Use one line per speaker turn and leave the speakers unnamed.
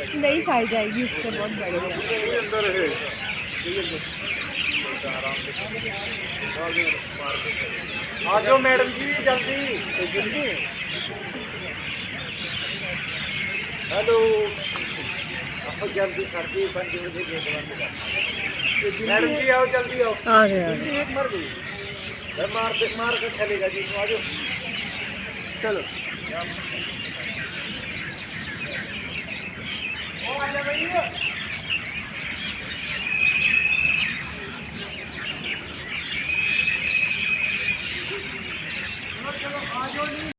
नहीं खाई जाएगी उससे बहुत बढ़िया।
आ जाओ मैडम जी जल्दी। हेलो आप जल्दी सर जी 5 बजे गेट बंद कर। मैडम जी आओ जल्दी आओ।
आ गया
एक मर गई। मार के चलेगा जी आ जाओ चलो। ओ आ जा भैया।